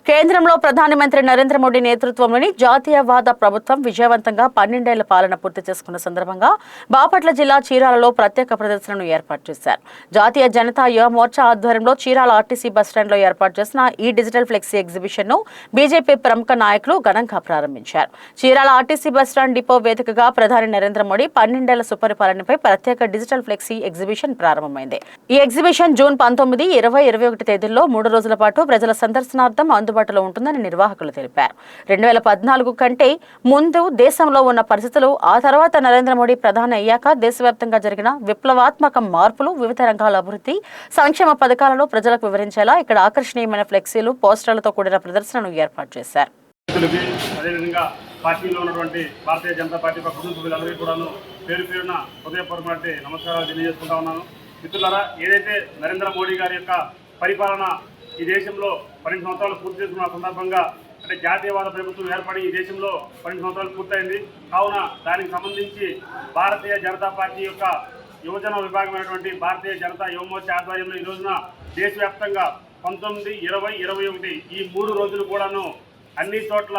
కేంద్రంలో ప్రధానమంత్రి నరేంద్ర మోడీ నేతృత్వంలోని జాతీయవాద ప్రభుత్వం విజయవంతంగా 12 ఏళ్ల పాలన పూర్తి చేసుకున్న సందర్భంగా బాపట్ల జిల్లా చీరాలలో ప్రత్యేక ప్రదర్శనను ఏర్పాటు చేశారు. జాతీయ జనతా యువ మోర్చా ఆధ్వర్యంలో చీరాల ఆర్టీసీ బస్టాండ్లో ఏర్పాటు చేసిన ఈ డిజిటల్ ఫ్లెక్సీ ఎగ్జిబిషన్ను బీజేపీ ప్రముఖ నాయకులు ఘనంగా ప్రారంభించారు. చీరాల ఆర్టీసీ బస్టాండ్ డిపో వేదికగా ప్రధాని నరేంద్ర మోడీ 12 ఏళ్ల సుపరిపాలనపై ప్రత్యేక డిజిటల్ ఫ్లెక్సీ ఎగ్జిబిషన్ ప్రారంభమైంది. ఈ ఎగ్జిబిషన్ జూన్ 19, 20, 21 తేదీల్లో 3 రోజుల పాటు ప్రజల సందర్శనార్థం అందుబాటులో ఉంటుందని నిర్వాహకులు తెలిపారు. 2014 కంటే ముందు దేశంలో ఉన్న పరిస్థితులు, ఆ తర్వాత నరేంద్ర మోడీ ప్రధాని అయ్యాక దేశవ్యాప్తంగా జరిగిన విప్లవాత్మక మార్పులు, వివిధ రంగాల అభివృద్ధి, సంక్షేమ పథకాలను ప్రజలకు వివరించేలా ఇక్కడ ఆకర్షణీయమైన ఫ్లెక్సీలు, పోస్టర్లతో కూడిన ప్రదర్శనను ఏర్పాటు చేశారు. పార్టీలో ఉన్నటువంటి భారతీయ జనతా పార్టీ కుటుంబ సభ్యులందరికీ కూడా పేరు పేరున హృదయపూర్వక నమస్కారాలు తెలియజేసుకుంటా ఉన్నాను. మిత్రులారా, ఏదైతే నరేంద్ర మోడీ గారి యొక్క పరిపాలన ఈ దేశంలో 12 సంవత్సరాలు పూర్తి చేసుకున్న సందర్భంగా, అంటే జాతీయవాద ప్రభుత్వం ఏర్పడి ఈ దేశంలో 12 సంవత్సరాలు పూర్తయింది. కావున దానికి సంబంధించి భారతీయ జనతా పార్టీ యొక్క యువజన విభాగమైనటువంటి భారతీయ జనతా యువ మోర్చా ఆధ్వర్యంలో ఈ రోజున దేశవ్యాప్తంగా 19, 20, 21 ఈ 3 రోజులు కూడాను అన్ని చోట్ల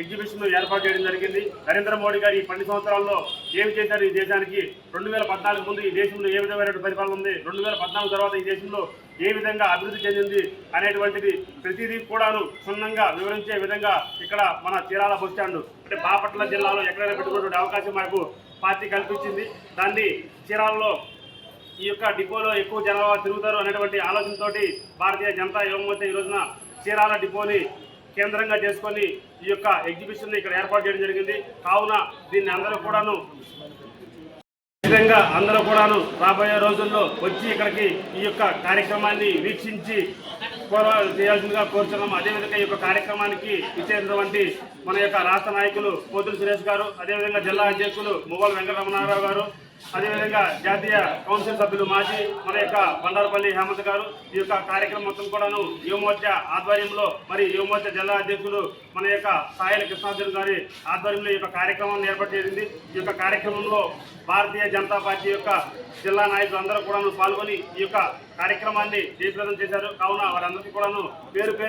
ఎగ్జిబిషన్ ఏర్పాటు చేయడం జరిగింది. నరేంద్ర మోడీ గారు ఈ 12 సంవత్సరాల్లో ఏమి చేశారు ఈ దేశానికి, 2014 ముందు ఈ దేశంలో ఏ విధమైన పరిపాలన ఉంది, 2014 తర్వాత ఈ దేశంలో ఏ విధంగా అభివృద్ధి చెందింది అనేటువంటిది ప్రతిదీ కూడాను క్షుణ్ణంగా వివరించే విధంగా ఇక్కడ మన చీరాల బస్ స్టాండ్, అంటే బాపట్ల జిల్లాలో ఎక్కడైనా పెట్టుకునే అవకాశం మనకు పార్టీ కల్పించింది. దాన్ని చీరాలలో ఈ యొక్క డిపోలో ఎక్కువ జనాభా తిరుగుతారు అనేటువంటి ఆలోచనతోటి భారతీయ జనతా యువ మోర్చా ఈ రోజున చీరాల డిపోని కేంద్రంగా చేసుకొని ఈ యొక్క ఎగ్జిబిషన్ ఇక్కడ ఏర్పాటు చేయడం జరిగింది. కావున దీన్ని అందరూ కూడాను రాబోయే రోజుల్లో వచ్చి ఇక్కడికి ఈ యొక్క కార్యక్రమాన్ని వీక్షించి చేయాల్సిందిగా కోరుతున్నాము. అదేవిధంగా ఈ యొక్క కార్యక్రమానికి ఇచ్చేటువంటి మన యొక్క రాష్ట్ర నాయకులు పోతుల సురేష్ గారు, అదేవిధంగా జిల్లా అధ్యక్షులు మువ్వల వెంకటరమణారావు గారు, అదేవిధంగా జాతీయ కౌన్సిల్ సభ్యులు మాజీ మన యొక్క బండారుపల్లి హేమంత్ గారు, ఈ యొక్క కార్యక్రమం మొత్తం కూడాను యువ మోర్చా ఆధ్వర్యంలో, మరి యువ మోర్చా జిల్లా అధ్యక్షులు మన యొక్క సాయల కృష్ణార్జున్ గారి ఆధ్వర్యంలో ఈ యొక్క కార్యక్రమాన్ని ఏర్పాటు చేసింది. ఈ యొక్క కార్యక్రమంలో భారతీయ జనతా పార్టీ యొక్క జిల్లా నాయకులు అందరూ కూడాను పాల్గొని ఈ యొక్క కార్యక్రమాన్ని జయప్రదం చేశారు. కావున వారందరికీ కూడాను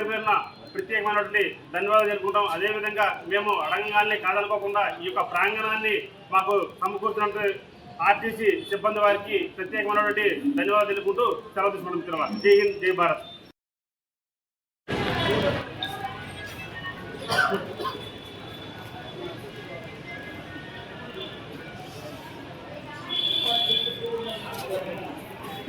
పేరున ప్రత్యేకమైనటువంటి ధన్యవాదాలు తెలుపుకుంటాం. అదేవిధంగా మేము అడగంగానే కాదనుకోకుండా ఈ యొక్క ప్రాంగణాన్ని మాకు సమకూర్చినటువంటి ఆర్టీసీ సిబ్బంది వారికి ప్రత్యేకమైనటువంటి ధన్యవాదాలు తెలుపుకుంటూ సెలవు తీసుకుంటున్నాం. జై హింద్, జై భారత్.